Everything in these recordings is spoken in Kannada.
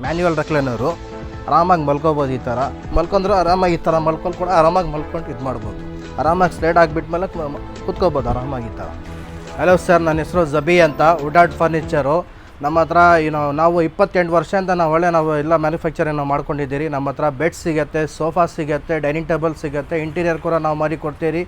ಮ್ಯಾನ್ಯುವಲ್ ರೆಕ್ಲೈನರು. ಆರಾಮಾಗಿ ಮಲ್ಕೋಬೋದು. ಈ ಥರ ಮಲ್ಕೊಂಡ್ರೆ ಆರಾಮಾಗಿ ಈ ಥರ ಮಲ್ಕೊಂಡು ಕೂಡ ಆರಾಮಾಗಿ ಮಲ್ಕೊಂಡು ಇದು ಮಾಡ್ಬೋದು. ಆರಾಮಾಗಿ ಸ್ಲೈಡ್ ಆಗಿಬಿಟ್ಮೇಲೆ ಕೂತ್ಕೋಬೋದು ಆರಾಮಾಗಿ ಈ ಥರ. ಹಲೋ ಸರ್, ನನ್ನ ಹೆಸರು ಜಬಿ ಅಂತ, ವುಡಾರ್ಡ್ ಫರ್ನಿಚರು. ನಮ್ಮ ಹತ್ರ ನಾವು 28 ವರ್ಷದಿಂದ ನಾವು ಎಲ್ಲ ಮ್ಯಾನುಫ್ಯಾಕ್ಚರಿಂಗ್ ನಾವು ಮಾಡ್ಕೊಂಡಿದ್ದೀರಿ. ನಮ್ಮ ಹತ್ರ ಬೆಡ್ ಸಿಗುತ್ತೆ, ಸೋಫಾ ಸಿಗುತ್ತೆ, ಡೈನಿಂಗ್ ಟೇಬಲ್ ಸಿಗುತ್ತೆ, ಇಂಟೀರಿಯರ್ ಕೂಡ ನಾವು ಮಾಡಿ ಕೊಡ್ತೀರಿ.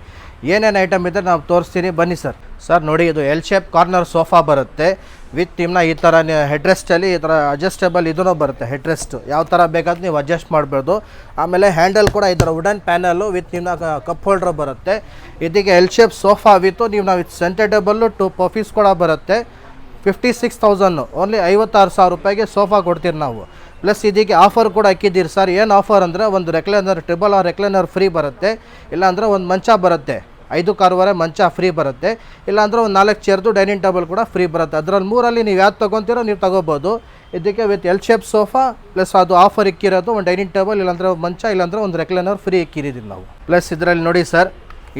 ಏನೇನು ಐಟಮ್ ಇದ್ದರೆ ನಾವು ತೋರಿಸ್ತೀನಿ, ಬನ್ನಿ ಸರ್. ಸರ್ ನೋಡಿ, ಇದು ಎಲ್ ಶೇಪ್ ಕಾರ್ನರ್ ಸೋಫಾ ಬರುತ್ತೆ ವಿತ್ ನಿಮ್ಮನ್ನ ಈ ಥರ ಹೆಡ್ರೆಸ್ಟಲ್ಲಿ ಈ ಥರ ಅಡ್ಜಸ್ಟೇಬಲ್ ಇದೂ ಬರುತ್ತೆ. ಹೆಡ್ರೆಸ್ಟ್ ಯಾವ ಥರ ಬೇಕಾದ್ರೆ ನೀವು ಅಡ್ಜಸ್ಟ್ ಮಾಡ್ಬೋದು. ಆಮೇಲೆ ಹ್ಯಾಂಡಲ್ ಕೂಡ ಈ ಥರ ವುಡನ್ ಪ್ಯಾನಲ್ಲು ವಿತ್ ನಿಮ್ಮ ಕಪ್ ಹೋಲ್ಡ್ರ್ ಬರುತ್ತೆ. ಇದಕ್ಕೆ ಎಲ್ ಶೇಪ್ ಸೋಫಾ ವಿತ್ತು ನೀವು ವಿತ್ ಸೆಂಟರ್ ಟೇಬಲ್ಲು 2 ಪಫೀಸ್ ಕೂಡ ಬರುತ್ತೆ. 56,000 ಓನ್ಲಿ 56,000 ರೂಪಾಯಿಗೆ ಸೋಫಾ ಕೊಡ್ತೀರಿ ನಾವು. ಪ್ಲಸ್ ಇದಕ್ಕೆ ಆಫರ್ ಕೂಡ ಹಾಕಿದ್ದೀರಿ ಸರ್. ಏನು ಆಫರ್ ಅಂದರೆ ಒಂದು recliner, triple or recliner free ಬರುತ್ತೆ. ಇಲ್ಲಾಂದರೆ ಒಂದು ಮಂಚ ಬರುತ್ತೆ, 5 ಕಾರುವರೆ ಮಂಚ ಫ್ರೀ ಬರುತ್ತೆ. ಇಲ್ಲಾಂದರೆ ಒಂದು 4 ಚೇರ್ದು ಡೈನಿಂಗ್ ಟೇಬಲ್ ಕೂಡ ಫ್ರೀ ಬರುತ್ತೆ. ಅದರಲ್ಲಿ 3ರಲ್ಲಿ ನೀವು ಯಾವ್ದು ತೊಗೊತೀರೋ ನೀವು ತೊಗೋಬೋದು. ಇದಕ್ಕೆ with L shape sofa plus ಅದು ಆಫರ್ ಇಕ್ಕಿರೋದು ಒಂದು ಡೈನಿಂಗ್ ಟೇಬಲ್, ಇಲ್ಲಾಂದರೆ ಒಂದು ಮಂಚ, ಇಲ್ಲಾಂದರೆ ಒಂದು ರೆಕ್ಲೈನರ್ ಫ್ರೀ ಇಕ್ಕಿರಿದ್ದೀವಿ ನಾವು. ಪ್ಲಸ್ ಇದರಲ್ಲಿ ನೋಡಿ ಸರ್,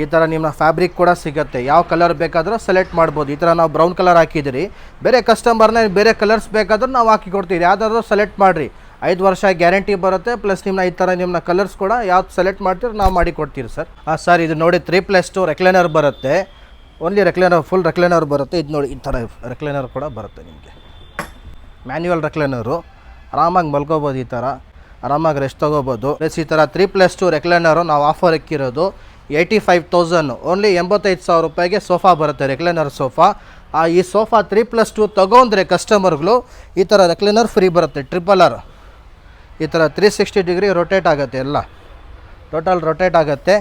ಈ ಥರ ನಿಮ್ಮ ಫ್ಯಾಬ್ರಿಕ್ ಕೂಡ ಸಿಗುತ್ತೆ. ಯಾವ ಕಲರ್ ಬೇಕಾದರೂ ಸೆಲೆಕ್ಟ್ ಮಾಡ್ಬೋದು. ಈ ಥರ ನಾವು ಬ್ರೌನ್ ಕಲರ್ ಹಾಕಿದ್ದೀರಿ. ಬೇರೆ ಕಸ್ಟಮರ್ನ ಬೇರೆ ಕಲರ್ಸ್ ಬೇಕಾದರೂ ನಾವು ಹಾಕಿ ಕೊಡ್ತೀವಿ. ಯಾವುದಾದ್ರೂ ಸೆಲೆಕ್ಟ್ ಮಾಡಿರಿ, 5 ವರ್ಷ ಗ್ಯಾರಂಟಿ ಬರುತ್ತೆ. ಪ್ಲಸ್ ಈ ಥರ ನಿಮ್ಮ ಕಲರ್ಸ್ ಕೂಡ ಯಾವ್ದು ಸೆಲೆಕ್ಟ್ ಮಾಡ್ತೀರಿ ನಾವು ಮಾಡಿ ಕೊಡ್ತೀವಿ ಸರ್. ಸರ್ ಇದು ನೋಡಿ 3+2 ರೆಕ್ಲೈನರ್ ಬರುತ್ತೆ. ಓನ್ಲಿ ರೆಕ್ಲೈನರ್, ಫುಲ್ ರೆಕ್ಲೈನರ್ ಬರುತ್ತೆ. ಇದು ನೋಡಿ, ಈ ಥರ ರೆಕ್ಲೈನರ್ ಕೂಡ ಬರುತ್ತೆ ನಿಮಗೆ. ಮ್ಯಾನ್ಯುವಲ್ ರೆಕ್ಲೈನರು, ಆರಾಮಾಗಿ ಮಲ್ಕೋಬೋದು. ಈ ಥರ ಆರಾಮಾಗಿ ರೆಸ್ಟ್ ತೊಗೋಬೋದು. ಪ್ಲಸ್ ಈ ಥರ 3+2 ರೆಕ್ಲೈನರು ನಾವು ಆಫರ್ ಇಕ್ಕಿರೋದು 85,000 ಓನ್ಲಿ 85,000 ರೂಪಾಯಿಗೆ ಸೋಫಾ ಬರುತ್ತೆ, ರೆಕ್ಲೈನರ್ ಸೋಫಾ. ಈ ಸೋಫಾ 3+2 ತೊಗೊಂಡ್ರೆ ಕಸ್ಟಮರ್ಗಳು ಈ ಥರ ರೆಕ್ಲೈನರ್ ಫ್ರೀ ಬರುತ್ತೆ. ಟ್ರಿಪಲ್ ಆರ್ ಈ ಥರ 360 ಡಿಗ್ರಿ ರೊಟೇಟ್ ಆಗುತ್ತೆ, ಎಲ್ಲ ಟೋಟಲ್ ರೊಟೇಟ್ ಆಗುತ್ತೆ.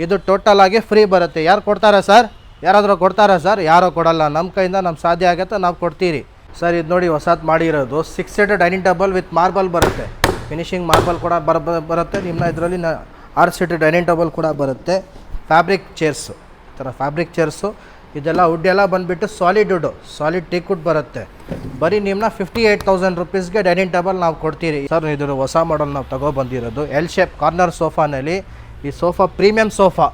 ಇದು ಟೋಟಲ್ ಆಗಿ ಫ್ರೀ ಬರುತ್ತೆ. ಯಾರು ಕೊಡ್ತಾರೆ ಸರ್? ಯಾರಾದರೂ ಕೊಡ್ತಾರಾ ಸರ್? ಯಾರೋ ಕೊಡಲ್ಲ. ನಮ್ಮ ಕೈಯಿಂದ ನಮ್ಮ ಸಾಧ್ಯ ಆಗುತ್ತೆ, ನಾವು ಕೊಡ್ತೀರಿ ಸರ್. ಇದು ನೋಡಿ ಹೊಸದು ಮಾಡಿರೋದು 6 seater dining table with marble ಬರುತ್ತೆ. ಫಿನಿಶಿಂಗ್ ಮಾರ್ಬಲ್ ಕೂಡ ಬರುತ್ತೆ. ನಿಮ್ಮ ಇದರಲ್ಲಿ 6 ಸೀಟರ್ ಡೈನಿಂಗ್ ಟೇಬಲ್ ಕೂಡ ಬರುತ್ತೆ. ಫ್ಯಾಬ್ರಿಕ್ ಚೇರ್ಸು, ಈ ಥರ ಫ್ಯಾಬ್ರಿಕ್ ಚೇರ್ಸು. ಇದೆಲ್ಲ ವುಡ್ ಎಲ್ಲ ಬಂದುಬಿಟ್ಟು solid wood, solid teak wood ಬರುತ್ತೆ. ಬರೀ ನಿಮ್ಮನ್ನ 58,000 ರೂಪೀಸ್ಗೆ ಡೈನಿಂಗ್ ಟೇಬಲ್ ನಾವು ಕೊಡ್ತೀರಿ ಸರ್. ಇದು ಹೊಸ ಮಾಡಲ್ ನಾವು ತೊಗೊಬಂದಿರೋದು ಎಲ್ ಶೇಪ್ ಕಾರ್ನರ್ ಸೋಫಾನಲ್ಲಿ. ಈ sofa premium sofa,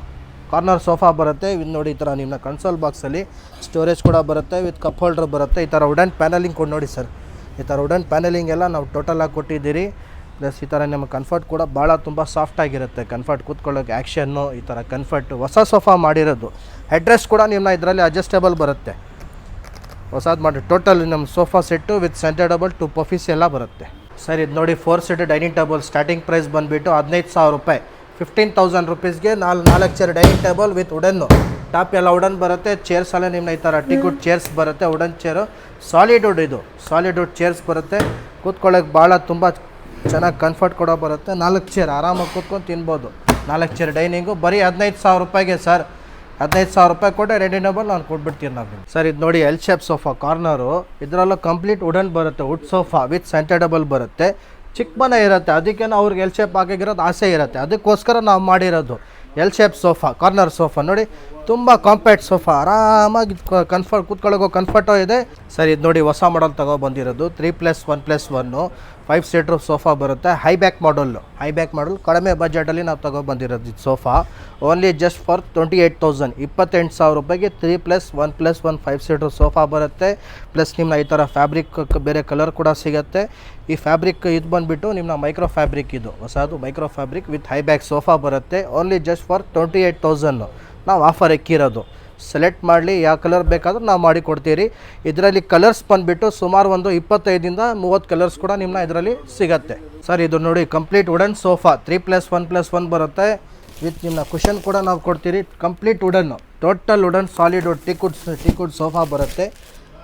corner sofa ಬರುತ್ತೆ. ಇದು ನೋಡಿ, ಈ ಥರ ನಿಮ್ಮ ಕನ್ಸೋಲ್ ಬಾಕ್ಸಲ್ಲಿ ಸ್ಟೋರೇಜ್ ಕೂಡ ಬರುತ್ತೆ ವಿತ್ ಕಪ್ ಹೋಲ್ಡ್ರ್ ಬರುತ್ತೆ. ಈ ಥರ ವುಡನ್ ಪ್ಯಾನಲಿಂಗ್ ಕೊಟ್ಟು ನೋಡಿ ಸರ್. ಈ ಥರ ವುಡನ್ ಪ್ಯಾನಲಿಂಗ್ ಎಲ್ಲ ನಾವು ಟೋಟಲಾಗಿ ಕೊಟ್ಟಿದ್ದೀರಿ. ಪ್ಲಸ್ ಈ ಥರ ನಮ್ಮ ಕಂಫರ್ಟ್ ಕೂಡ ಭಾಳ ತುಂಬ ಸಾಫ್ಟಾಗಿರುತ್ತೆ. ಕಂಫರ್ಟ್ ಕೂತ್ಕೊಳ್ಳೋಕೆ ಆ್ಯಕ್ಷನ್ನು, ಈ ಥರ ಕಂಫರ್ಟು. ಹೊಸ ಸೋಫಾ ಮಾಡಿರೋದು. ಹೆಡ್ರೆಸ್ಟ್ ಕೂಡ ನಿಮ್ಮ ಇದರಲ್ಲಿ ಅಡ್ಜಸ್ಟೇಬಲ್ ಬರುತ್ತೆ. ಹೊಸದು ಮಾಡಿ ಟೋಟಲ್ ನಮ್ಮ sofa set with centre table 2 puffies ಎಲ್ಲ ಬರುತ್ತೆ ಸರ್. ಇದು ನೋಡಿ 4 seater dining table. Starting price ಬಂದುಬಿಟ್ಟು 15,000 ರೂಪಾಯಿ. 15,000 ರೂಪೀಸ್ಗೆ 4 chair dining table with wooden. Top ಎಲ್ಲ ವುಡನ್ ಬರುತ್ತೆ. ಚೇರ್ಸ್ ಎಲ್ಲ ನಿಮ್ಮ ಈ ಥರ ಟೀಕ್ ವುಡ್ ಚೇರ್ಸ್ ಬರುತ್ತೆ. ವುಡನ್ ಚೇರು, ಸಾಲಿಡ್ ವುಡ್, ಇದು ಸಾಲಿಡ್ ವುಡ್ ಚೇರ್ಸ್ ಬರುತ್ತೆ. ಕೂತ್ಕೊಳ್ಳೋಕೆ ಭಾಳ ತುಂಬ ಚೆನ್ನಾಗಿ ಕಂಫರ್ಟ್ ಕೂಡ ಬರುತ್ತೆ. 4 ಚೇರ್ ಆರಾಮಾಗಿ ಕೂತ್ಕೊಂಡು ತಿನ್ಬೋದು. 4 ಚೇರ್ ಡೈನಿಂಗು ಬರೀ 15,000 ರೂಪಾಯಿಗೆ ಸರ್. 15,000 ರೂಪಾಯಿ ಕೊಟ್ಟರೆ ಡೈನಿಂಗ್ ಟೇಬಲ್ ನಾನು ಕೊಟ್ಬಿಡ್ತೀನಿ ನಾವು ಸರ್. ಇದು ನೋಡಿ ಎಲ್ ಶೇಪ್ ಸೋಫಾ ಕಾರ್ನರು. ಇದರಲ್ಲೂ ಕಂಪ್ಲೀಟ್ ವುಡನ್ ಬರುತ್ತೆ. Wood sofa with centre table ಬರುತ್ತೆ. ಚಿಕ್ಕ ಮನೆ ಇರುತ್ತೆ, ಅದಕ್ಕೆ ಅವ್ರಿಗೆ ಎಲ್ ಶೇಪ್ ಆಗಿರೋದು ಆಸೆ ಇರುತ್ತೆ. ಅದಕ್ಕೋಸ್ಕರ ನಾವು ಮಾಡಿರೋದು L shape sofa, corner sofa. ನೋಡಿ, ತುಂಬ ಕಾಂಪ್ಯಾಕ್ಟ್ ಸೋಫಾ, ಆರಾಮಾಗಿ ಕಂಫರ್ಟ್ ಕೂತ್ಕೊಳ್ಳೋಕೆ ಕಂಫರ್ಟು ಇದೆ ಸರ್. ಇದು ನೋಡಿ ಹೊಸ ಮಾಡಲ್ ತೊಗೊಬಂದಿರೋದು 3+1+1 5 ಸೀಟ್ರ್ ಸೋಫಾ ಬರುತ್ತೆ. ಹೈ ಬ್ಯಾಕ್ ಮಾಡಲ್ ಕಡಿಮೆ ಬಜೆಟಲ್ಲಿ ನಾವು ತೊಗೊಬಂದಿರೋದು ಇದು ಸೋಫಾ. ಓನ್ಲಿ ಜಸ್ಟ್ ಫಾರ್ 28,000 28,000 ರೂಪಾಯಿಗೆ 3+1+1 5 ಸೀಟ್ರ್ ಸೋಫಾ ಬರುತ್ತೆ. ಪ್ಲಸ್ ನಿಮ್ಮ ಈ ಥರ ಫ್ಯಾಬ್ರಿಕ್ ಬೇರೆ ಕಲರ್ ಕೂಡ ಸಿಗುತ್ತೆ. ಈ ಫ್ಯಾಬ್ರಿಕ್ ಇದು ಬಂದುಬಿಟ್ಟು ನಿಮ್ಮ ಮೈಕ್ರೋ ಫ್ಯಾಬ್ರಿಕ್, ಇದು ಹೊಸದು micro fabric with high back sofa ಬರುತ್ತೆ. ಓನ್ಲಿ ಜಸ್ಟ್ ಫಾರ್ 28,000 ನಾವು ಆಫರ್ ಇಕ್ಕಿರೋದು. ಸೆಲೆಕ್ಟ್ ಮಾಡಲಿ, ಯಾವ ಕಲರ್ ಬೇಕಾದರೂ ನಾವು ಮಾಡಿ ಕೊಡ್ತೀರಿ. ಇದರಲ್ಲಿ ಕಲರ್ಸ್ ಬಂದುಬಿಟ್ಟು ಸುಮಾರು ಒಂದು 25ರಿಂದ 30 ಕಲರ್ಸ್ ಕೂಡ ನಿಮ್ಮ ಇದರಲ್ಲಿ ಸಿಗುತ್ತೆ ಸರ್. ಇದು ನೋಡಿ ಕಂಪ್ಲೀಟ್ ವುಡನ್ ಸೋಫಾ 3+1+1 ಬರುತ್ತೆ. ವಿತ್ ನಿಮ್ಮ ಕುಷನ್ ಕೂಡ ನಾವು ಕೊಡ್ತೀರಿ. Complete wooden, total wooden, solid wood, teak wood sofa ಬರುತ್ತೆ.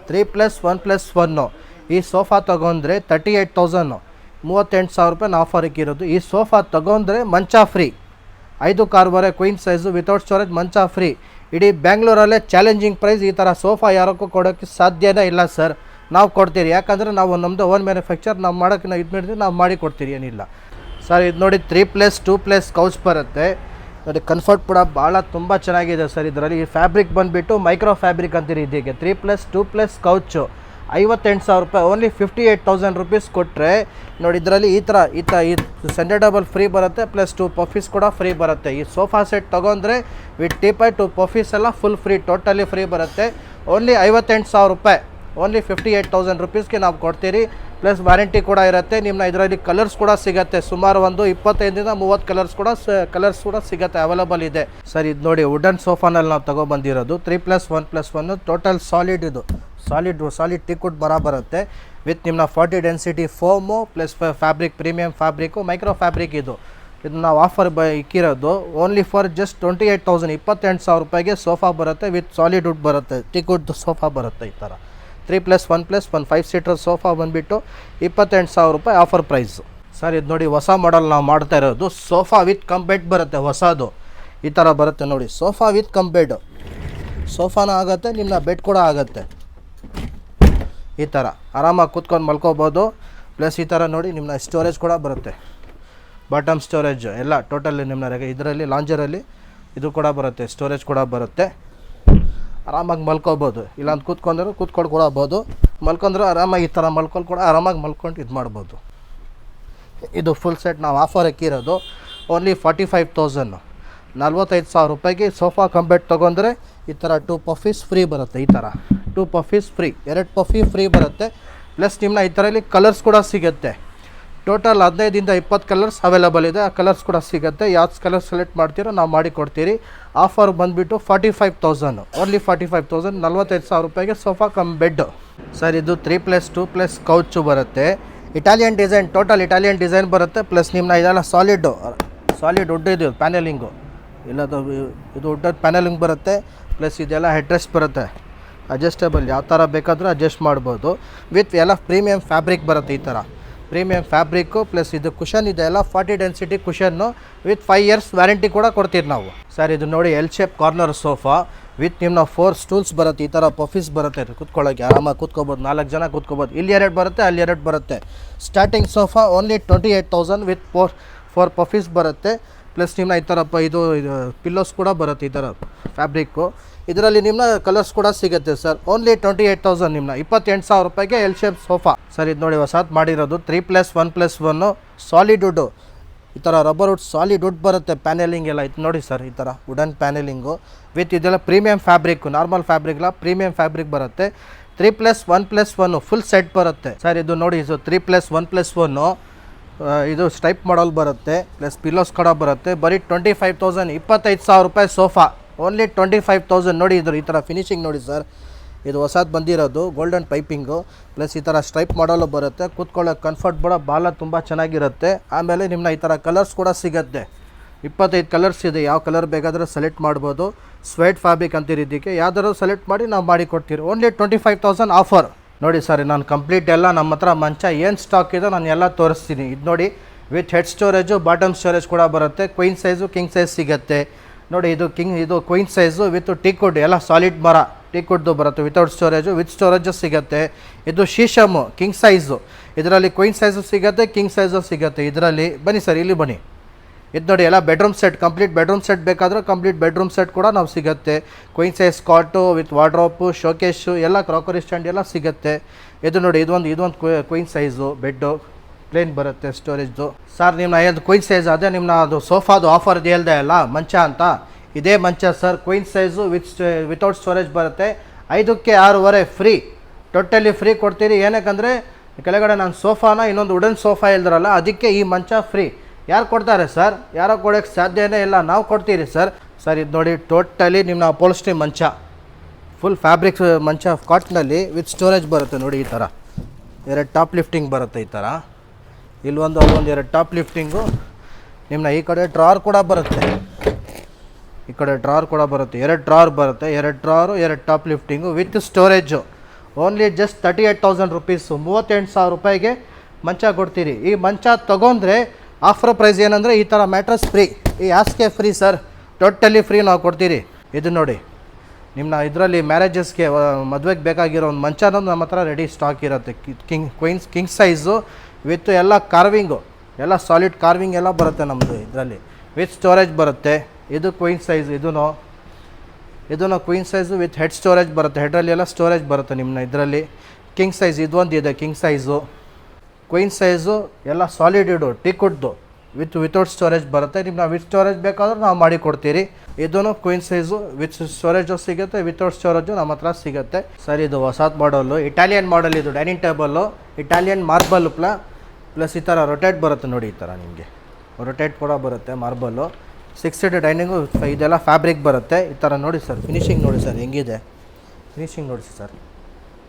3+1+1 ಈ ಸೋಫಾ ತೊಗೊಂಡ್ರೆ 38,000 38,000 ರೂಪಾಯಿ ಆಫರ್ ಇಕ್ಕಿರೋದು. ಈ ಸೋಫಾ ತೊಗೊಂಡ್ರೆ ಮಂಚ ಫ್ರೀ, 5 ಕಾರುವರೆ ಕ್ವೀನ್ ಸೈಜು ವಿತೌಟ್ ಸ್ಟೋರೇಜ್ ಮಂಚ ಫ್ರೀ. ಇಡೀ ಬ್ಯಾಂಗ್ಳೂರಲ್ಲೇ ಚಾಲೆಂಜಿಂಗ್ ಪ್ರೈಸ್. ಈ ಥರ ಸೋಫಾ ಯಾರಕ್ಕೂ ಕೊಡೋಕ್ಕೆ ಸಾಧ್ಯನೇ ಇಲ್ಲ ಸರ್. ನಾವು ಕೊಡ್ತೀರಿ, ಯಾಕಂದರೆ ನಾವು ನಮ್ಮದು ಓನ್ ಮ್ಯಾನುಫ್ಯಾಕ್ಚರ್, ನಾವು ಮಾಡೋಕ್ಕೆ ನಾವು ಇದು ಮಾಡಿದ್ವಿ, ನಾವು ಮಾಡಿ ಕೊಡ್ತೀರಿ, ಏನಿಲ್ಲ ಸರ್. ಇದು ನೋಡಿ 3+2+ ಕೌಚ್ ಬರುತ್ತೆ. ನೋಡಿ ಕಂಫರ್ಟ್ ಕೂಡ ಭಾಳ ತುಂಬ ಚೆನ್ನಾಗಿದೆ ಸರ್. ಇದರಲ್ಲಿ ಈ ಫ್ಯಾಬ್ರಿಕ್ ಬಂದುಬಿಟ್ಟು ಮೈಕ್ರೋ ಫ್ಯಾಬ್ರಿಕ್ ಅಂತೀರಿ. ಇದಕ್ಕೆ 3+2+ ಕೌಚು 58,000 ರೂಪಾಯಿ. ಓನ್ಲಿ 58,000 ರೂಪೀಸ್ ಕೊಟ್ಟರೆ ನೋಡಿ, ಇದರಲ್ಲಿ ಈ ಸೆಂಟರ್ ಟೇಬಲ್ ಫ್ರೀ ಬರುತ್ತೆ. ಪ್ಲಸ್ 2 ಪಫೀಸ್ ಕೂಡ ಫ್ರೀ ಬರುತ್ತೆ. ಈ ಸೋಫಾ ಸೆಟ್ ತೊಗೊಂಡ್ರೆ ವಿತ್ ಟೀಪಾಯ್ 2 ಪಫೀಸ್ ಎಲ್ಲ ಫುಲ್ ಫ್ರೀ, ಟೋಟಲಿ ಫ್ರೀ ಬರುತ್ತೆ. ಓನ್ಲಿ 58,000 ರೂಪಾಯಿ. ಓನ್ಲಿ 58,000 ರೂಪೀಸ್ಗೆ ನಾವು ಕೊಡ್ತೀರಿ. ಪ್ಲಸ್ ವ್ಯಾರಂಟಿ ಕೂಡ ಇರುತ್ತೆ. ನಿಮ್ಮ ಇದರಲ್ಲಿ ಕಲರ್ಸ್ ಕೂಡ ಸಿಗುತ್ತೆ, ಸುಮಾರು ಒಂದು 25ರಿಂದ 30 ಕಲರ್ಸ್ ಕೂಡ ಸಿಗುತ್ತೆ, ಅವೈಲಬಲ್ ಇದೆ ಸರ್. ಇದು ನೋಡಿ ವುಡನ್ ಸೋಫಾನಲ್ಲಿ ನಾವು ತೊಗೊಬಂದಿರೋದು 3+1+1 ಟೋಟಲ್ ಸಾಲಿಡ್. ಇದು ಸಾಲಿಡ್ ಟೀಕ್ವುಡ್ ಬರುತ್ತೆ ವಿತ್ ನಿಮ್ಮ 40 density foam plus fabric, premium fabric, micro fabric. ಇದು ನಾವು ಆಫರ್ ಇಕ್ಕಿರೋದು ಓನ್ಲಿ ಫಾರ್ ಜಸ್ಟ್ 28,000 28,000 ರೂಪಾಯಿಗೆ ಸೋಫಾ ಬರುತ್ತೆ ವಿತ್ ಸಾಲಿಡ್ ವುಡ್ ಬರುತ್ತೆ, ಟೀಕ್ವುಡ್ ಸೋಫಾ ಬರುತ್ತೆ. ಈ ಥರ 3+1+1 5 ಸೀಟರ್ ಸೋಫಾ ಬಂದುಬಿಟ್ಟು 28,000 ರೂಪಾಯಿ ಆಫರ್ ಪ್ರೈಸು ಸರ್. ಇದು ನೋಡಿ ಹೊಸ ಮಾಡೆಲ್ ನಾವು ಮಾಡ್ತಾ ಇರೋದು, ಸೋಫಾ ವಿತ್ ಕಮ್ ಬೆಡ್ ಬರುತ್ತೆ ಹೊಸದು. ಈ ಥರ ಬರುತ್ತೆ ನೋಡಿ, ಸೋಫಾ ವಿತ್ ಕಮ್ ಬೆಡ್. ಸೋಫಾನ ಆಗುತ್ತೆ, ನಿಮ್ಮ ಬೆಡ್ ಕೂಡ ಆಗುತ್ತೆ. ಈ ಥರ ಆರಾಮಾಗಿ ಕೂತ್ಕೊಂಡು ಮಲ್ಕೋಬೋದು. ಪ್ಲಸ್ ಈ ಥರ ನೋಡಿ ನಿಮ್ಮ ಸ್ಟೋರೇಜ್ ಕೂಡ ಬರುತ್ತೆ, ಬಾಟಮ್ ಸ್ಟೋರೇಜ್ ಎಲ್ಲ ಟೋಟಲ್ ನಿಮ್ಮ ಇದರಲ್ಲಿ ಲಾಂಜರಲ್ಲಿ ಇದು ಕೂಡ ಬರುತ್ತೆ, ಸ್ಟೋರೇಜ್ ಕೂಡ ಬರುತ್ತೆ. ಆರಾಮಾಗಿ ಮಲ್ಕೋಬೋದು, ಇಲ್ಲಾಂತ ಕೂತ್ಕೊಂಡು ಕೂಡ ಬೋದು. ಮಲ್ಕೊಂಡ್ರೆ ಆರಾಮಾಗಿ ಈ ಥರ ಕೂಡ ಆರಾಮಾಗಿ ಮಲ್ಕೊಂಡು ಇದು ಮಾಡ್ಬೋದು. ಇದು ಫುಲ್ ಸೆಟ್ ನಾವು ಆಫರ್ ಹಾಕಿರೋದು ಓನ್ಲಿ 45,000 45,000 ರೂಪಾಯಿಗೆ ಸೋಫಾ ಕಂಬೆಡ್ ತೊಗೊಂಡ್ರೆ ಈ ಥರ 2 ಪಫೀಸ್ ಫ್ರೀ ಬರುತ್ತೆ. ಈ ಥರ 2 ಪಫೀಸ್ ಫ್ರೀ, 2 ಪಫಿ ಫ್ರೀ ಬರುತ್ತೆ. ಪ್ಲಸ್ ನಿಮ್ಮ ಈ ಥರಲ್ಲಿ ಕಲರ್ಸ್ ಕೂಡ ಸಿಗುತ್ತೆ. ಟೋಟಲ್ 15ರಿಂದ 20 ಕಲರ್ಸ್ ಅವೈಲಬಲ್ ಇದೆ, ಆ ಕಲರ್ಸ್ ಕೂಡ ಸಿಗುತ್ತೆ. ಯಾವ್ದು ಕಲರ್ ಸೆಲೆಕ್ಟ್ ಮಾಡ್ತೀರೋ ನಾವು ಮಾಡಿ ಕೊಡ್ತೀರಿ. ಆಫರ್ ಬಂದುಬಿಟ್ಟು 45,000 ಓನ್ಲಿ 45,000 45,000 ರೂಪಾಯಿಗೆ ಸೋಫಾ ಕಮ್ ಬೆಡ್ ಸರ್. ಇದು 3+2+ ಕೌಚು ಬರುತ್ತೆ, Italian design, total Italian design ಬರುತ್ತೆ. ಪ್ಲಸ್ ನಿಮ್ಮ ಇದೆಲ್ಲ ಸಾಲಿಡ್ ವುಡ್ ಇದು ಪ್ಯಾನೆಲಿಂಗು, ಇಲ್ಲದು ಇದು ವುಡ್ ಪ್ಯಾನೆಲಿಂಗ್ ಬರುತ್ತೆ. ಪ್ಲಸ್ ಇದೆಲ್ಲ ಹೆಡ್ರೆಸ್ಟ್ ಬರುತ್ತೆ, ಅಡ್ಜಸ್ಟೇಬಲ್, ಯಾವ ಥರ ಬೇಕಾದರೂ ಅಡ್ಜಸ್ಟ್ ಮಾಡ್ಬೋದು. ವಿತ್ ಎಲ್ಲ ಪ್ರೀಮಿಯಂ ಫ್ಯಾಬ್ರಿಕ್ ಬರುತ್ತೆ. ಈ ಥರ ಪ್ರೀಮಿಯಂ ಫ್ಯಾಬ್ರಿಕ್ಕು ಪ್ಲಸ್ ಇದು ಕುಷನ್ ಇದೆ ಎಲ್ಲ 40 ಡೆನ್ಸಿಟಿ ಕುಷನ್ನು ವಿತ್ 5 ಇಯರ್ಸ್ ವ್ಯಾರಂಟಿ ಕೂಡ ಕೊಡ್ತೀರಿ ನಾವು ಸರ್. ಇದು ನೋಡಿ L shape corner sofa with ನಿಮ್ಮ 4 ಸ್ಟೂಲ್ಸ್ ಬರುತ್ತೆ. ಈ ಥರ ಪಫೀಸ್ ಬರುತ್ತೆ, ಕೂತ್ಕೊಳ್ಳೋಕ್ಕೆ ಆರಾಮಾಗಿ ಕೂತ್ಕೋಬೋದು, 4 ಜನ ಕೂತ್ಕೋಬೋದು. ಇಲ್ಲಿ 2 ಬರುತ್ತೆ, ಅಲ್ಲಿ 2 ಬರುತ್ತೆ. ಸ್ಟಾರ್ಟಿಂಗ್ ಸೋಫಾ ಓನ್ಲಿ 28,000 ವಿತ್ 4 ಪಫೀಸ್ ಬರುತ್ತೆ. ಪ್ಲಸ್ ನಿಮ್ಮ ಈ ಥರ ಇದು ಪಿಲ್ಲೋಸ್ ಕೂಡ ಬರುತ್ತೆ, ಈ ಥರ ಫ್ಯಾಬ್ರಿಕ್ಕು. ಇದರಲ್ಲಿ ನಿಮ್ಮ ಕಲರ್ಸ್ ಕೂಡ ಸಿಗುತ್ತೆ ಸರ್. ಓನ್ಲಿ 28,000 ನಿಮ್ಮ 28,000 ರೂಪಾಯಿಗೆ ಎಲ್ ಶೇಪ್ ಸೋಫಾ ಸರ್. ಇದು ನೋಡಿ ಹೊಸದು ಮಾಡಿರೋದು 3+1+1 ಸಾಲಿಡ್ ವುಡ್ಡು, ಈ ಥರ ರಬ್ಬರ್ ವುಡ್ ಸಾಲಿಡ್ ವುಡ್ ಬರುತ್ತೆ. ಪ್ಯಾನೆಲಿಂಗ್ ಎಲ್ಲ ಇದು ನೋಡಿ ಸರ್, ಈ ಥರ ವುಡನ್ ಪ್ಯಾನೆಲಿಂಗು ವಿತ್ ಇದೆಲ್ಲ ಪ್ರೀಮಿಯಂ ಫ್ಯಾಬ್ರಿಕ್ಕು, ನಾರ್ಮಲ್ ಫ್ಯಾಬ್ರಿಕ್ಲ ಪ್ರೀಮಿಯಂ ಫ್ಯಾಬ್ರಿಕ್ ಬರುತ್ತೆ. 3+1+1 ಫುಲ್ ಸೆಟ್ ಬರುತ್ತೆ ಸರ್. ಇದು ನೋಡಿ, ಇದು 3+1+1 ಇದು ಸ್ಟೈಪ್ ಮಾಡಲ್ ಬರುತ್ತೆ. ಪ್ಲಸ್ ಪಿಲ್ಲೋಸ್ ಕೂಡ ಬರುತ್ತೆ. ಬರೀ 25,000 25,000 ರೂಪಾಯಿ ಸೋಫಾ ಓನ್ಲಿ 25,000 ನೋಡಿ. ಇದ್ರ ಈ ಥರ ಫಿನಿಶಿಂಗ್ ನೋಡಿ ಸರ್, ಇದು ಹೊಸದು ಬಂದಿರೋದು ಗೋಲ್ಡನ್ ಪೈಪಿಂಗು. ಪ್ಲಸ್ ಈ ಥರ ಸ್ಟ್ರೈಪ್ ಮಾಡಲು ಬರುತ್ತೆ, ಕೂತ್ಕೊಳ್ಳೋಕೆ ಕಂಫರ್ಟ್ ಕೂಡ ಭಾಳ ತುಂಬ ಚೆನ್ನಾಗಿರುತ್ತೆ. ಆಮೇಲೆ ನಿಮ್ಮ ಈ ಥರ ಕಲರ್ಸ್ ಕೂಡ ಸಿಗುತ್ತೆ, 25 ಕಲರ್ಸ್ ಇದೆ, ಯಾವ ಕಲರ್ ಬೇಕಾದರೂ ಸೆಲೆಕ್ಟ್ ಮಾಡ್ಬೋದು. ಸ್ವೆಟ್ ಫ್ಯಾಬ್ರಿಕ್ ಅಂತೀರಿ, ಇದಕ್ಕೆ ಯಾವ್ದಾದ್ರು ಸೆಲೆಕ್ಟ್ ಮಾಡಿ ನಾವು ಮಾಡಿ ಕೊಡ್ತೀವಿ. ಓನ್ಲಿ 25,000 ಆಫರ್ ನೋಡಿ ಸರ್. ನಾನು ಕಂಪ್ಲೀಟ್ ಎಲ್ಲ ನಮ್ಮ ಹತ್ರ ಮಂಚ ಏನು ಸ್ಟಾಕ್ ಇದೆ ನಾನು ಎಲ್ಲ ತೋರಿಸ್ತೀನಿ. ಇದು ನೋಡಿ with head storage, bottom storage ಕೂಡ ಬರುತ್ತೆ. ಕ್ವೀನ್ ಸೈಜು, ಕಿಂಗ್ ಸೈಜ್ ಸಿಗುತ್ತೆ ನೋಡಿ. ಇದು ಕ್ವೀನ್ ಸೈಜು ವಿತ್ ಟೀಕ್ವುಡ್, ಎಲ್ಲ ಸಾಲಿಡ್ ಮರ ಟೀಕ್ವುಡ್ದು ಬರುತ್ತೆ. ವಿತೌಟ್ ಸ್ಟೋರೇಜು, ವಿತ್ ಸ್ಟೋರೇಜು ಸಿಗುತ್ತೆ. ಇದು ಶೀಶಮು ಕಿಂಗ್ ಸೈಜು, ಇದರಲ್ಲಿ ಕ್ವೀನ್ ಸೈಜು ಸಿಗುತ್ತೆ, ಕಿಂಗ್ ಸೈಜು ಸಿಗುತ್ತೆ. ಇದರಲ್ಲಿ ಬನ್ನಿ ಸರ್, ಇಲ್ಲಿ ಬನ್ನಿ. ಇದು ನೋಡಿ ಎಲ್ಲ bedroom set, complete bedroom set ಬೇಕಾದರೆ ಕಂಪ್ಲೀಟ್ ಬೆಡ್ರೂಮ್ ಸೆಟ್ ಕೂಡ ನಾವು ಸಿಗುತ್ತೆ. ಕ್ವೀನ್ ಸೈಜ್ ಕಾಟು ವಿತ್ ವಾರ್ಡ್ರೋಪು, ಶೋಕೇಶು, ಎಲ್ಲ ಕ್ರಾಕರಿ ಸ್ಟ್ಯಾಂಡ್ ಎಲ್ಲ ಸಿಗುತ್ತೆ. ಇದು ನೋಡಿ, ಇದೊಂದು ಕ್ವೀನ್ ಸೈಜು ಬೆಡ್ಡು ಪ್ಲೇನ್ ಬರುತ್ತೆ ಸ್ಟೋರೇಜ್ದು ಸರ್. ನಿಮ್ಮ ಏನು ಕ್ವೀನ್ ಸೈಜ್ ಅದೇ ನಿಮ್ಮ ಅದು ಸೋಫಾದು ಆಫರ್ ಹೇಳ್ದೆ ಅಲ್ಲ ಮಂಚ ಅಂತ, ಇದೇ ಮಂಚ sir. Queen size without storage ಬರುತ್ತೆ. 5ಕ್ಕೆ 6.5 ಫ್ರೀ, ಟೋಟಲಿ ಫ್ರೀ ಕೊಡ್ತೀರಿ. ಏನಕ್ಕಂದರೆ ಕೆಳಗಡೆ ನಾನು ಸೋಫಾನ ಇನ್ನೊಂದು ವುಡನ್ ಸೋಫಾ ಹೇಳಿದ್ರಲ್ಲ, ಅದಕ್ಕೆ ಈ ಮಂಚ ಫ್ರೀ. ಯಾರು ಕೊಡ್ತಾರೆ ಸರ್? ಯಾರೋ ಕೊಡೋಕ್ಕೆ ಸಾಧ್ಯನೇ ಇಲ್ಲ, ನಾವು ಕೊಡ್ತೀರಿ ಸರ್. ಇದು ನೋಡಿ ಟೋಟಲಿ ನಿಮ್ಮ ಅಪೋಲ್ಸ್ಟ್ರಿ ಮಂಚ, ಫುಲ್ ಫ್ಯಾಬ್ರಿಕ್ ಮಂಚ ಕಾಟ್ನಲ್ಲಿ ವಿತ್ ಸ್ಟೋರೇಜ್ ಬರುತ್ತೆ ನೋಡಿ. ಈ ಥರ 2 ಟಾಪ್ ಲಿಫ್ಟಿಂಗ್ ಬರುತ್ತೆ. ಈ ಥರ ಇಲ್ಲೊಂದು ಅಲ್ಲೊಂದು 2 ಟಾಪ್ ಲಿಫ್ಟಿಂಗು. ನಿಮ್ಮ ಈ ಕಡೆ ಡ್ರಾರ್ ಕೂಡ ಬರುತ್ತೆ, ಈ ಕಡೆ ಡ್ರಾರ್ ಕೂಡ ಬರುತ್ತೆ. 2 ಡ್ರಾರ್ ಬರುತ್ತೆ, 2 ಡ್ರಾರು, 2 top lifting with storage. Only just 38,000 rupees, 38,000 ರೂಪಾಯಿಗೆ ಮಂಚ ಕೊಡ್ತೀರಿ. ಈ ಮಂಚ ತೊಗೊಂಡ್ರೆ ಆಫರ್ ಪ್ರೈಸ್ ಏನಂದರೆ ಈ ಥರ ಮ್ಯಾಟ್ರಸ್ ಫ್ರೀ, ಈ ಹಾಸಿಗೆ ಫ್ರೀ ಸರ್, ಟೋಟಲಿ ಫ್ರೀ ನಾವು ಕೊಡ್ತೀರಿ. ಇದು ನೋಡಿ ನಿಮ್ಮ ಇದರಲ್ಲಿ ಮ್ಯಾರೇಜಸ್ಗೆ ಮದುವೆಗೆ ಬೇಕಾಗಿರೋ ಒಂದು ಮಂಚ ನಮ್ಮ ಹತ್ರ ರೆಡಿ ಸ್ಟಾಕ್ ಇರುತ್ತೆ. ಕಿಂಗ್ ಸೈಜು ವಿತ್ ಎಲ್ಲ ಕಾರ್ವಿಂಗು, ಎಲ್ಲ ಸಾಲಿಡ್ ಕಾರ್ವಿಂಗ್ ಎಲ್ಲ ಬರುತ್ತೆ ನಮ್ಮದು ಇದರಲ್ಲಿ, ವಿತ್ ಸ್ಟೋರೇಜ್ ಬರುತ್ತೆ. ಇದು ಕ್ವೀನ್ ಸೈಜ್, ಇದೂ queen size with head storage ಬರುತ್ತೆ. ಹೆಡ್ರಲ್ಲಿ ಎಲ್ಲ ಸ್ಟೋರೇಜ್ ಬರುತ್ತೆ ನಿಮ್ಮ ಇದರಲ್ಲಿ. ಕಿಂಗ್ ಸೈಜ್ ಇದೊಂದು ಇದೆ, ಕಿಂಗ್ ಸೈಜು. ಕ್ವೀನ್ ಸೈಜು ಎಲ್ಲ ಸಾಲಿಡ್ ಇಡು ಟೀಕ್ವುಡ್ದು ವಿತೌಟ್ ಸ್ಟೋರೇಜ್ ಬರುತ್ತೆ. ನಿಮ್ಗೆ ವಿತ್ ಸ್ಟೋರೇಜ್ ಬೇಕಾದ್ರೆ ನಾವು ಮಾಡಿ ಕೊಡ್ತೀರಿ. ಇದೂ ಕ್ವೀನ್ ಸೈಜು ವಿತ್ ಸ್ಟೋರೇಜು ಸಿಗುತ್ತೆ, ವಿತೌಟ್ ಸ್ಟೋರೇಜು ನಮ್ಮ ಹತ್ರ ಸಿಗುತ್ತೆ ಸರ್. ಇದು ಹೊಸದು ಮಾಡಲು ಇಟಾಲಿಯನ್ ಮಾಡಲ್, ಇದು dining table Italian marble plus ಈ ಥರ ರೊಟೇಟ್ ಬರುತ್ತೆ ನೋಡಿ. ಈ ಥರ ನಿಮಗೆ ರೊಟೇಟ್ ಕೂಡ ಬರುತ್ತೆ ಮಾರ್ಬಲ್ಲು. 6 ಸೀಟ್ ಡೈನಿಂಗು, ಇದೆಲ್ಲ ಫ್ಯಾಬ್ರಿಕ್ ಬರುತ್ತೆ. ಈ ಥರ ನೋಡಿ ಸರ್, ಫಿನಿಶಿಂಗ್ ನೋಡಿ ಸರ್ ಹೆಂಗಿದೆ, ಫಿನಿಶಿಂಗ್ ನೋಡಿ ಸರ್,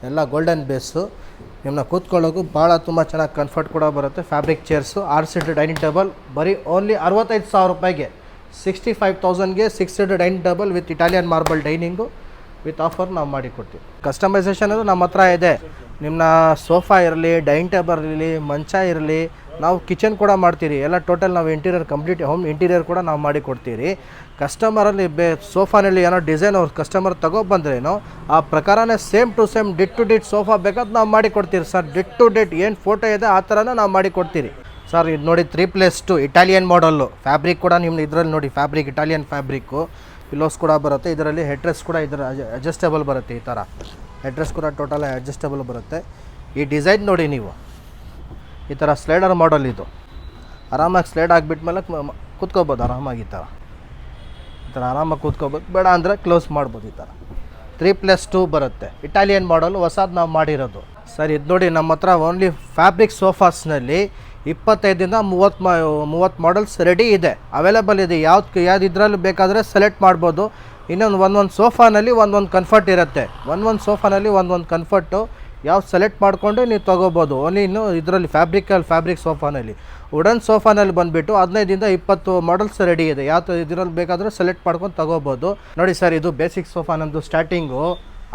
ಎಲ್ಲ ಗೋಲ್ಡನ್ ಬೇಸು. ನಿಮ್ಮನ್ನ ಕೂತ್ಕೊಳ್ಳೋಕ್ಕೂ ಭಾಳ ತುಂಬ ಚೆನ್ನಾಗಿ ಕಂಫರ್ಟ್ ಕೂಡ ಬರುತ್ತೆ. Fabric chairs, 6 seat dining table ಬರೀ ಓನ್ಲಿ 65,000 ರೂಪಾಯಿಗೆ, 65,000ಗೆ 6 seat dining table with Italian marble dining with offer ನಾವು ಮಾಡಿಕೊಡ್ತೀವಿ. ಕಸ್ಟಮೈಸೇಷನ್ ಅದು ನಮ್ಮ ಹತ್ರ ಇದೆ. ನಿಮ್ಮ ಸೋಫಾ ಇರಲಿ, ಡೈನಿಂಗ್ ಟೇಬಲ್ ಇರಲಿ, ಮಂಚ ಇರಲಿ, ನಾವು ಕಿಚನ್ ಕೂಡ ಮಾಡ್ತೀರಿ. ಎಲ್ಲ ಟೋಟಲ್ ನಾವು ಇಂಟೀರಿಯರ್ ಕಂಪ್ಲೀಟ್ ಹೋಮ್ ಇಂಟೀರಿಯರ್ ಕೂಡ ನಾವು ಮಾಡಿಕೊಡ್ತೀರಿ. ಕಸ್ಟಮರಲ್ಲಿ ಸೋಫಾನಲ್ಲಿ ಏನೋ ಡಿಸೈನ್ ಅವ್ರು ಕಸ್ಟಮರ್ ತೊಗೊಬಂದ್ರೇನೋ ಆ ಪ್ರಕಾರನೇ same to same ditto ditto sofa ಬೇಕಾದ್ರೆ ನಾವು ಮಾಡಿಕೊಡ್ತೀರಿ ಸರ್. ಡಿಟ್ ಟು ಡಿಟ್ ಏನು ಫೋಟೋ ಇದೆ ಆ ಥರನೇ ನಾವು ಮಾಡಿಕೊಡ್ತೀರಿ ಸರ್. ಇದು ನೋಡಿ 3+2 ಇಟಾಲಿಯನ್ ಮಾಡಲ್ಲು. ಫ್ಯಾಬ್ರಿಕ್ ಕೂಡ ನಿಮ್ಮ ಇದರಲ್ಲಿ ನೋಡಿ, ಫ್ಯಾಬ್ರಿಕ್ ಇಟಾಲಿಯನ್ ಫ್ಯಾಬ್ರಿಕ್ಕು. ಪಿಲ್ಲೋಸ್ ಕೂಡ ಬರುತ್ತೆ ಇದರಲ್ಲಿ. ಹೆಡ್ರೆಸ್ ಕೂಡ ಇದರ ಅಡ್ಜಸ್ಟೇಬಲ್ ಬರುತ್ತೆ. ಈ ಥರ ಹೆಡ್ರೆಸ್ ಕೂಡ ಟೋಟಲ್ ಅಡ್ಜಸ್ಟೇಬಲ್ ಬರುತ್ತೆ. ಈ ಡಿಸೈನ್ ನೋಡಿ ನೀವು, ಈ ಥರ ಸ್ಲೈಡರ್ ಮಾಡಲ್. ಇದು ಆರಾಮಾಗಿ ಸ್ಲೈಡ್ ಆಗಿಬಿಟ್ಮೇಲೆ ಕೂತ್ಕೋಬೋದು ಆರಾಮಾಗಿ. ಈ ಥರ ಆರಾಮಾಗಿ ಕೂತ್ಕೋಬೋದು. ಬೇಡ ಅಂದರೆ ಕ್ಲೋಸ್ ಮಾಡ್ಬೋದು. ಈ ಥರ 3+2 ಬರುತ್ತೆ. ಇಟಾಲಿಯನ್ ಮಾಡಲ್ ಹೊಸದು ನಾವು ಮಾಡಿರೋದು ಸರ್. ಇದು ನೋಡಿ ನಮ್ಮ ಹತ್ರ ಓನ್ಲಿ ಫ್ಯಾಬ್ರಿಕ್ ಸೋಫಾಸ್ನಲ್ಲಿ 25ರಿಂದ 30 ಮಾಡಲ್ಸ್ ರೆಡಿ ಇದೆ, ಅವೈಲೇಬಲ್ ಇದೆ. ಯಾವ್ದು ಇದರಲ್ಲಿ ಬೇಕಾದರೆ ಸೆಲೆಕ್ಟ್ ಮಾಡ್ಬೋದು. ಇನ್ನೊಂದು ಒಂದೊಂದು ಸೋಫಾನಲ್ಲಿ ಒಂದೊಂದು ಕಂಫರ್ಟ್ ಇರುತ್ತೆ. ಒಂದೊಂದು ಸೋಫಾನಲ್ಲಿ ಒಂದೊಂದು ಕಂಫರ್ಟು ಯಾವ್ದು ಸೆಲೆಕ್ಟ್ ಮಾಡಿಕೊಂಡು ನೀವು ತೊಗೋಬೋದು. ಓನ್ಲಿ ಇನ್ನು ಇದರಲ್ಲಿ ಫ್ಯಾಬ್ರಿಕ್ ಸೋಫಾನಲ್ಲಿ. ವುಡನ್ ಸೋಫಾನಲ್ಲಿ ಬಂದುಬಿಟ್ಟು 15ರಿಂದ 20 ಮಾಡಲ್ಸ್ ರೆಡಿ ಇದೆ. ಯಾವ್ದು ಇದರಲ್ಲಿ ಬೇಕಾದರೆ ಸೆಲೆಕ್ಟ್ ಮಾಡ್ಕೊಂಡು ತೊಗೋಬೋದು. ನೋಡಿ ಸರ್, ಇದು ಬೇಸಿಕ್ ಸೋಫಾ ನಮ್ಮದು ಸ್ಟಾರ್ಟಿಂಗು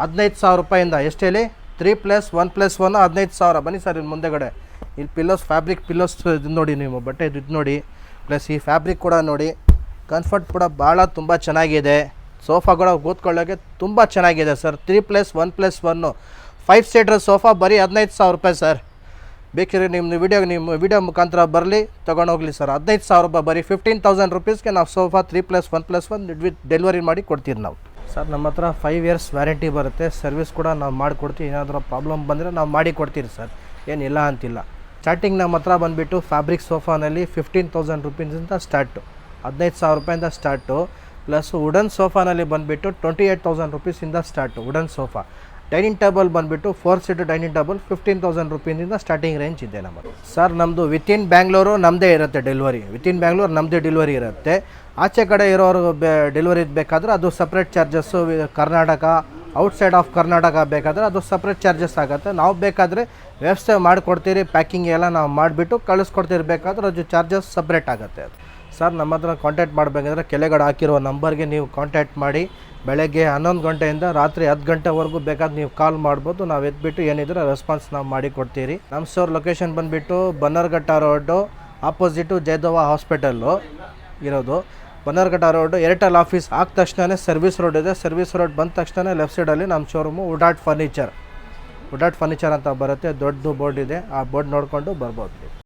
15,000 ರೂಪಾಯಿಂದ. ಎಷ್ಟು ಹೇಳಿ? 3+1+1 15,000. ಬನ್ನಿ ಸರ್ ಇಲ್ಲಿ ಮುಂದೆಗಡೆ. ಇಲ್ಲಿ ಪಿಲ್ಲೋಸ್, ಫ್ಯಾಬ್ರಿಕ್ ಪಿಲ್ಲೋಸ್ ಇದು ನೋಡಿ ನೀವು, ಬಟ್ಟೆ ಇದು ನೋಡಿ. ಪ್ಲಸ್ ಈ ಫ್ಯಾಬ್ರಿಕ್ ಕೂಡ ನೋಡಿ, ಕಂಫರ್ಟ್ ಕೂಡ ಭಾಳ ತುಂಬ ಚೆನ್ನಾಗಿದೆ. ಸೋಫಾ ಕೂಡ ಕೂತ್ಕೊಳ್ಳೋಕ್ಕೆ ತುಂಬ ಚೆನ್ನಾಗಿದೆ ಸರ್. 3+1+1 5 ಸೀಟರ್ ಸೋಫಾ ಬರೀ 15,000 ರೂಪಾಯಿ ಸರ್. ಬೇಕಿದ್ರೆ ನಿಮ್ಮ ವಿಡಿಯೋ ಮುಖಾಂತರ ಬರಲಿ, ತೊಗೊಂಡೋಗ್ಲಿ ಸರ್. 15,000 ರೂಪಾಯಿ ಬರೀ 15,000 ರುಪೀಸ್ಗೆ ನಾವು ಸೋಫಾ 3+1+1 ವಿತ್ ಡೆಲಿವರಿ ಮಾಡಿ ಕೊಡ್ತೀವಿ ನಾವು ಸರ್. ನಮ್ಮ ಹತ್ರ 5 ಇಯರ್ಸ್ ವ್ಯಾರಂಟಿ ಬರುತ್ತೆ. ಸರ್ವಿಸ್ ಕೂಡ ನಾವು ಮಾಡಿಕೊಡ್ತೀವಿ. ಏನಾದರೂ ಪ್ರಾಬ್ಲಮ್ ಬಂದರೆ ನಾವು ಮಾಡಿ ಕೊಡ್ತೀವಿ ಸರ್, ಏನಿಲ್ಲ ಅಂತಿಲ್ಲ. ಸ್ಟಾರ್ಟಿಂಗ್ ನಮ್ಮ ಹತ್ರ ಬಂದುಬಿಟ್ಟು ಫ್ಯಾಬ್ರಿಕ್ ಸೋಫಾನಲ್ಲಿ 15,000 ರುಪೀಸಿಂದ ಸ್ಟಾರ್ಟು, 15,000 ರೂಪಾಯಿಂದ ಸ್ಟಾರ್ಟು. ಪ್ಲಸ್ ವುಡನ್ ಸೋಫಾನಲ್ಲಿ ಬಂದುಬಿಟ್ಟು 28,000 ರುಪೀಸಿಂದ start wooden sofa. Dining table ಬಂದುಬಿಟ್ಟು 4 ಸೀಟ್ ಡೈನಿಂಗ್ ಟೇಬಲ್ 15,000 ರುಪೀಸಿಂದ ಸ್ಟಾರ್ಟಿಂಗ್ ರೇಂಜ್ ಇದೆ ನಮ್ಮದು ಸರ್. ನಮ್ಮದು ವಿತಿನ್ ಬ್ಯಾಂಗ್ಳೂರು ನಮ್ಮದೇ ಇರುತ್ತೆ ಡೆಲಿವರಿ. ವಿತಿನ್ ಬ್ಯಾಂಗ್ಳೂರು ನಮ್ಮದೇ ಡೆಲಿವರಿ ಇರುತ್ತೆ. ಆಚೆ ಕಡೆ ಇರೋರು ಡೆಲಿವರಿ ಬೇಕಾದರೆ ಅದು separate charges. Karnataka, outside of Karnataka ಬೇಕಾದರೆ ಅದು ಸಪ್ರೇಟ್ ಚಾರ್ಜಸ್ ಆಗುತ್ತೆ. ನಾವು ಬೇಕಾದರೆ ವ್ಯವಸ್ಥೆ ಮಾಡಿಕೊಡ್ತೀರಿ. ಪ್ಯಾಕಿಂಗ್ ಎಲ್ಲ ನಾವು ಮಾಡಿಬಿಟ್ಟು ಕಳಿಸ್ಕೊಡ್ತೀರಿ. ಬೇಕಾದ್ರೆ ಅದು ಚಾರ್ಜಸ್ ಸಪ್ರೇಟ್ ಆಗುತ್ತೆ ಅದು ಸರ್. ನಮ್ಮ ಹತ್ರ ಕಾಂಟ್ಯಾಕ್ಟ್ ಮಾಡಬೇಕಂದ್ರೆ ಕೆಳಗಡೆ ಹಾಕಿರೋ ನಂಬರ್ಗೆ ನೀವು ಕಾಂಟ್ಯಾಕ್ಟ್ ಮಾಡಿ. ಬೆಳಗ್ಗೆ 11 ಗಂಟೆಯಿಂದ ರಾತ್ರಿ 10 ಗಂಟೆವರೆಗೂ ಬೇಕಾದ್ರೆ ನೀವು ಕಾಲ್ ಮಾಡ್ಬೋದು. ನಾವು ಎದ್ಬಿಟ್ಟು ಏನಿದ್ರೆ ರೆಸ್ಪಾನ್ಸ್ ನಾವು ಮಾಡಿ ಕೊಡ್ತೀರಿ. ನಮ್ಮ ಸ್ಟೋರ್ ಲೊಕೇಶನ್ ಬಂದುಬಿಟ್ಟು ಬನ್ನರ್ಘಟ್ಟ ರೋಡು ಆಪೋಸಿಟು ಜಯದೇವ ಹಾಸ್ಪಿಟಲ್ಲು ಇರೋದು. ಬನ್ನರ್ಘಟ್ಟ ರೋಡು ಏರ್ಟೆಲ್ ಆಫೀಸ್ ಆದ ತಕ್ಷಣ ಸರ್ವಿಸ್ ರೋಡ್ ಇದೆ. ಸರ್ವಿಸ್ ರೋಡ್ ಬಂದ ತಕ್ಷಣ ಲೆಫ್ಟ್ ಸೈಡಲ್ಲಿ ನಮ್ಮ ಶೋರೂಮು ವುಡಾಟ್ ಫರ್ನಿಚರ್ ಅಂತ ಬರುತ್ತೆ. ದೊಡ್ಡ ಬೋರ್ಡ್ ಇದೆ, ಆ ಬೋರ್ಡ್ ನೋಡಿಕೊಂಡು ಬರ್ಬೋದು.